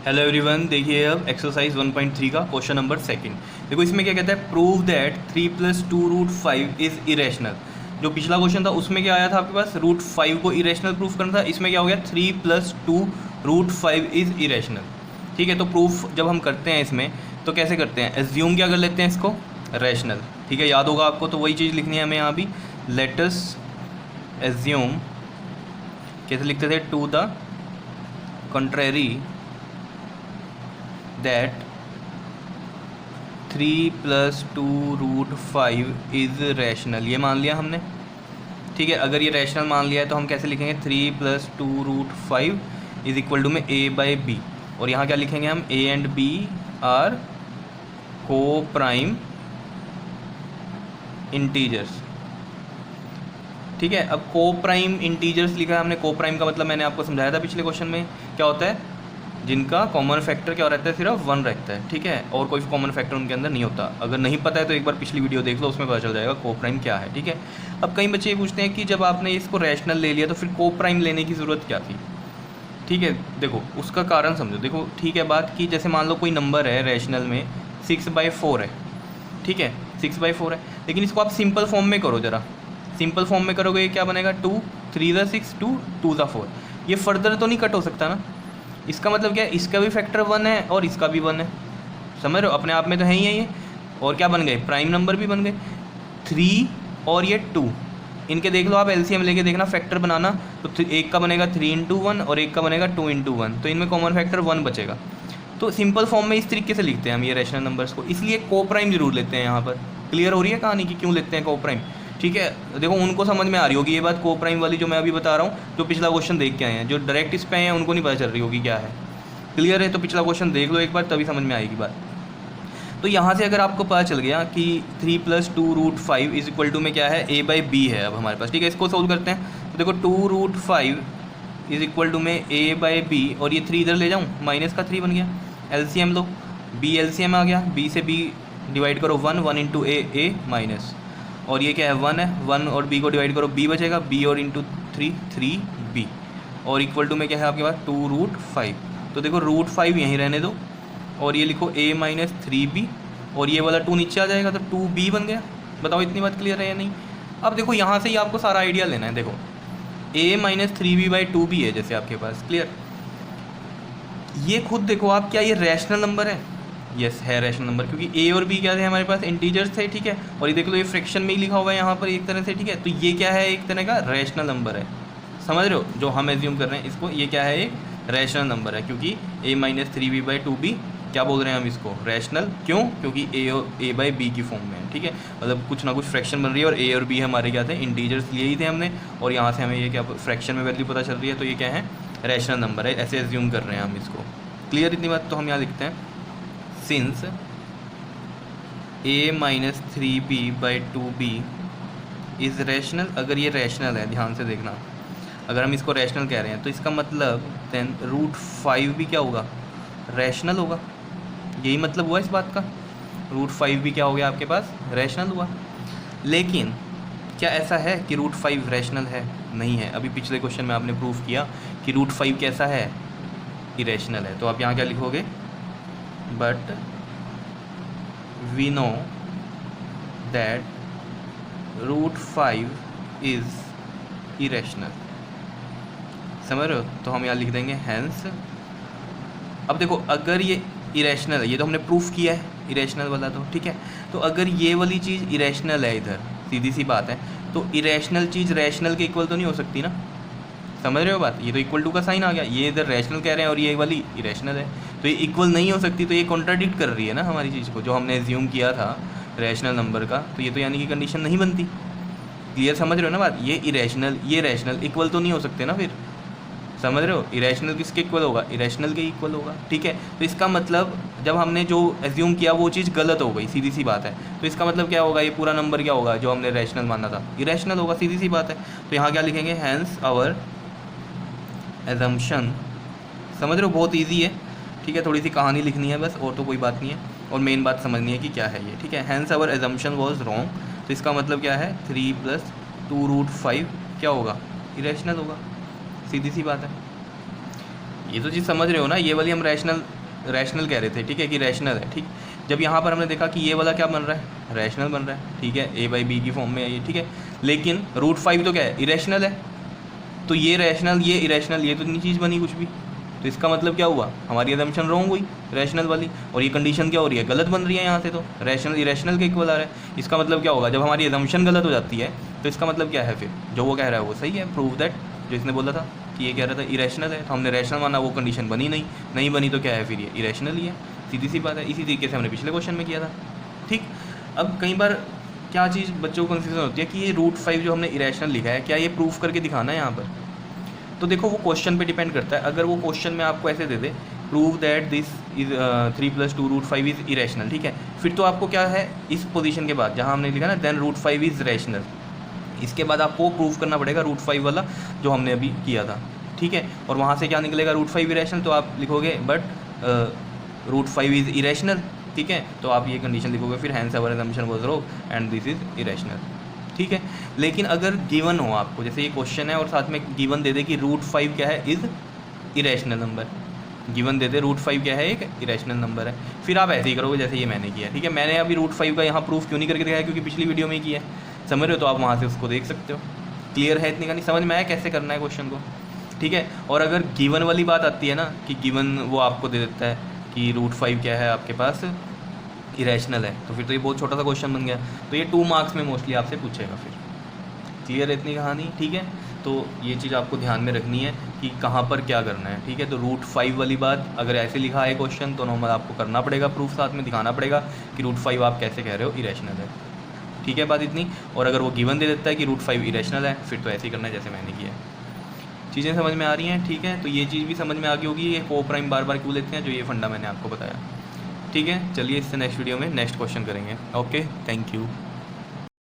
Hello everyone, देखिए अब exercise 1.3 का क्वेश्चन नंबर सेकंड। देखो इसमें क्या कहता है, प्रूव दैट 3 + 2√5 इज़ इरेशनल। जो पिछला क्वेश्चन था उसमें क्या आया था आपके पास, √5 को इरेशनल प्रूफ करना था। इसमें क्या हो गया, 3 + 2√5 इज़ इरेशनल। ठीक है, तो प्रूफ जब हम करते हैं इसमें तो कैसे करते हैं, एज्यूम क्या कर लेते हैं इसको, रैशनल। ठीक है, याद होगा आपको, तो वही चीज़ लिखनी है हमें यहाँ भी। लेट अस एज्यूम, कैसे लिखते थे, to the contrary that 3 + 2√5 is rational. ये मान लिया हमने। ठीक है, अगर ये रैशनल मान लिया है तो हम कैसे लिखेंगे, 3 + 2√5 इज इक्वल टू में a/b। और यहाँ क्या लिखेंगे हम, a एंड b आर को प्राइम इंटीजर्स। ठीक है, अब को प्राइम इंटीजर्स लिखा है हमने। को प्राइम का मतलब मैंने आपको समझाया था पिछले क्वेश्चन में, क्या होता है, जिनका कॉमन फैक्टर क्या रहता है, सिर्फ 1 रहता है। ठीक है, और कोई कॉमन फैक्टर उनके अंदर नहीं होता। अगर नहीं पता है तो एक बार पिछली वीडियो देख लो, उसमें पता चल जाएगा को प्राइम क्या है। ठीक है, अब कई बच्चे ये पूछते हैं कि जब आपने इसको रैशनल ले लिया तो फिर को प्राइम लेने की ज़रूरत क्या थी। ठीक है, देखो उसका कारण समझो। देखो ठीक है बात की, जैसे मान लो कोई नंबर है रैशनल में 6/4 है। ठीक है, 6/4 है, लेकिन इसको आप सिंपल फॉर्म में करो ज़रा। सिंपल फॉर्म में करोगे क्या बनेगा, 2 3 × 6 2 2 × 4। ये फर्दर तो नहीं कट हो सकता ना। इसका मतलब क्या है, इसका भी फैक्टर 1 है और इसका भी 1 है। समझ रहे हो, अपने आप में तो है ही है ये। और क्या बन गए, प्राइम नंबर भी बन गए। 3 और ये 2, इनके देख लो आप, एलसीएम लेके देखना, फैक्टर बनाना। तो एक का बनेगा 3 × 1 और एक का बनेगा 2 × 1, तो इनमें कॉमन फैक्टर 1 बचेगा। तो सिंपल फॉर्म में इस तरीके से लिखते हैं हम ये रैशनल नंबर्स को, इसलिए को प्राइम जरूर लेते हैं यहाँ पर। क्लियर हो रही है कहानी कि क्यों लेते हैं को प्राइम। ठीक है, देखो उनको समझ में आ रही होगी ये बात, को प्राइम वाली जो मैं अभी बता रहा हूँ, जो पिछला क्वेश्चन देख के आए हैं। जो डायरेक्ट इस पे हैं उनको नहीं पता चल रही होगी क्या है। क्लियर है, तो पिछला क्वेश्चन देख लो एक बार, तभी समझ में आएगी बात। तो यहाँ से अगर आपको पता चल गया कि 3 + 2√5 इज इक्वल टू में क्या है, a/b है अब हमारे पास। ठीक है, इसको सोल्व करते हैं। तो देखो 2√5 इज इक्वल टू में a/b, और ये 3 इधर ले जाऊँ, माइनस का 3 बन गया। एलसीएम लो, b एलसीएम आ गया, b से b डिवाइड करो 1 1 × a माइनस, और ये क्या है 1 है, 1 और b को डिवाइड करो, b बचेगा, b और इंटू 3b, और इक्वल टू में क्या है आपके पास 2√5। तो देखो √5 यहीं रहने दो, और ये लिखो a - 3b, और ये वाला 2 नीचे आ जाएगा तो 2b बन गया। बताओ इतनी बात क्लियर है या नहीं। अब देखो यहाँ से ही आपको सारा आइडिया लेना है। देखो a - 3b/2b है जैसे आपके पास, क्लियर। ये खुद देखो आप, क्या ये रैशनल नंबर है, यस है रैशनल नंबर, क्योंकि a और b क्या थे हमारे पास, इंटीजर्स थे। ठीक है, और ये देख लो ये फ्रैक्शन में ही लिखा हुआ है यहाँ पर एक तरह से। ठीक है, तो ये क्या है, एक तरह का रैशनल नंबर है। समझ रहे हो, जो हम एज्यूम कर रहे हैं इसको, ये क्या है, एक रैशनल नंबर है, क्योंकि a - 3b/2b क्या बोल रहे हैं हम इसको, रैशनल। क्यों, क्योंकि a/b की फॉर्म में है। ठीक है, मतलब कुछ ना कुछ फ्रैक्शन बन रही है, और a और b हमारे क्या थे, इंटीजर्स लिए ही थे हमने, और यहाँ से हमें ये क्या फ्रैक्शन में वैल्यू पता चल रही है, तो ये क्या है, रैशनल नंबर है। ऐसे एज्यूम कर रहे हैं हम इसको। क्लियर इतनी बात। तो हम यहाँ लिखते हैं, since a - 3b/2b is rational. अगर ये रैशनल है, ध्यान से देखना, अगर हम इसको रैशनल कह रहे हैं तो इसका मतलब देन √5 भी क्या होगा, रैशनल होगा। यही मतलब हुआ इस बात का, √5 भी क्या हो गया आपके पास, रैशनल हुआ। लेकिन क्या ऐसा है कि √5 रैशनल है, नहीं है। अभी पिछले क्वेश्चन में आपने प्रूफ किया कि √5 कैसा है, इरेशनल है। तो आप यहाँ क्या लिखोगे, but we know that √5 is irrational. समझ रहे हो, तो हम यहाँ लिख देंगे हैंस। अब देखो अगर ये इरेशनल है, ये तो हमने प्रूफ किया है इरेशनल वाला, तो ठीक है। तो अगर ये वाली चीज़ इरेशनल है, इधर सीधी सी बात है, तो इरेशनल चीज़ रैशनल के इक्वल तो नहीं हो सकती ना। समझ रहे हो बात, ये तो इक्वल टू का साइन आ गया, ये इधर रैशनल कह रहे हैं और ये वाली इरेशनल है, तो ये इक्वल नहीं हो सकती। तो ये कॉन्ट्राडिक्ट कर रही है ना हमारी चीज़ को, जो हमने एज्यूम किया था रैशनल नंबर का। तो ये तो यानी कि कंडीशन नहीं बनती। क्लियर, समझ रहे हो ना बात, ये इरेशनल ये रैशनल इक्वल तो नहीं हो सकते ना फिर। समझ रहे हो, इरेशनल किसके इक्वल होगा, इरेशनल के इक्वल होगा। ठीक है, तो इसका मतलब जब हमने जो एज्यूम किया वो चीज़ गलत हो गई, सीधी सी बात है। तो इसका मतलब क्या होगा, ये पूरा नंबर क्या होगा जो हमने रैशनल माना था, इरेशनल होगा, सीधी सी बात है। तो यहाँ क्या लिखेंगे, हैंस आवर एजम्पशन। समझ रहे हो, बहुत ईजी है। ठीक है, थोड़ी सी कहानी लिखनी है बस, और तो कोई बात नहीं है, और मेन बात समझनी है कि क्या है ये। ठीक है, hence our assumption was wrong. तो इसका मतलब क्या है, 3 + 2√5 क्या होगा, इरेशनल होगा, सीधी सी बात है। ये तो चीज़ समझ रहे हो ना, ये वाली हम रैशनल कह रहे थे, ठीक है, कि रैशनल है, ठीक। जब यहाँ पर हमने देखा कि ये वाला क्या बन रहा है, रैशनल बन रहा है, ठीक है, a/b की फॉर्म में है ये, ठीक है। लेकिन √5 तो क्या है, इरेशनल है। तो ये रैशनल, ये इरेशनल, ये तो नहीं चीज़ बनी कुछ भी। तो इसका मतलब क्या हुआ, हमारी असम्पशन रॉन्ग हुई रैशनल वाली, और ये कंडीशन क्या हो रही है, गलत बन रही है यहाँ से। तो रैशनल इरेशनल के इक्वल आ रहा है। इसका मतलब क्या होगा, जब हमारी असम्पशन गलत हो जाती है तो इसका मतलब क्या है, फिर जो वो कह रहा है वो सही है। प्रूव दैट, जो इसने बोला था कि ये कह रहा था इरेशनल है, तो हमने रैशनल माना, वो कंडीशन बनी नहीं बनी तो क्या है, फिर ये इरेशनल ही है। सीधी सी बात है। इसी तरीके से हमने पिछले क्वेश्चन में किया था, ठीक। अब कई बार क्या चीज़ बच्चों को कन्फ्यूजन होती है कि ये √5 जो हमने इरेशनल लिखा है, क्या ये प्रूफ करके दिखाना है यहाँ पर। तो देखो वो क्वेश्चन पे डिपेंड करता है। अगर वो क्वेश्चन में आपको ऐसे दे दे, prove that this is 3 + 2 √5 is irrational, ठीक है, फिर तो आपको क्या है, इस पोजीशन के बाद जहाँ हमने लिखा ना देन √5 इज़ रैशनल, इसके बाद आपको प्रूव करना पड़ेगा √5 वाला जो हमने अभी किया था, ठीक है। और वहाँ से क्या निकलेगा, √5 इरेशनल, तो आप लिखोगे बट √5 इज़ इरेशनल, ठीक है। तो आप ये कंडीशन लिखोगे, फिर hence our assumption was wrong and this is irrational, ठीक है। लेकिन अगर गिवन हो आपको, जैसे ये क्वेश्चन है और साथ में गिवन दे दे कि √5 क्या है, इज़ इरेशनल नंबर, गिवन दे दे √5 क्या है, एक इरेशनल नंबर है, फिर आप ऐसे ही करोगे जैसे ये मैंने किया, ठीक है। मैंने अभी √5 का यहाँ प्रूफ क्यों नहीं करके दिखाया, क्योंकि पिछली वीडियो में ही किया है, समझ रहे हो, तो आप वहाँ से उसको देख सकते हो। क्लियर है इतनी कहानी, समझ में आया कैसे करना है क्वेश्चन को, ठीक है। और अगर गिवन वाली बात आती है ना, कि गिवन वो आपको दे देता है कि √5 क्या है आपके पास, इरेशनल है, तो फिर तो ये बहुत छोटा सा क्वेश्चन बन गया। तो ये 2 मार्क्स में मोस्टली आपसे पूछेगा फिर। क्लियर है इतनी कहानी, ठीक है। तो ये चीज़ आपको ध्यान में रखनी है कि कहाँ पर क्या करना है, ठीक है। तो √5 वाली बात अगर ऐसे लिखा है क्वेश्चन, तो नॉर्मल आपको करना पड़ेगा प्रूफ, साथ में दिखाना पड़ेगा कि √5 आप कैसे कह रहे हो इरेशनल है, ठीक है, बात इतनी। और अगर वो गिवन दे देता है कि √5 इरेशनल है, फिर तो ऐसे ही करना है जैसे मैंने किया है। चीज़ें समझ में आ रही हैं, ठीक है। तो ये चीज़ भी समझ में आ गई होगी, ये कोप्राइम बार बार क्यों लेते हैं, जो ये फंडा मैंने आपको बताया, ठीक है। चलिए इससे नेक्स्ट वीडियो में नेक्स्ट क्वेश्चन करेंगे। Okay, thank you.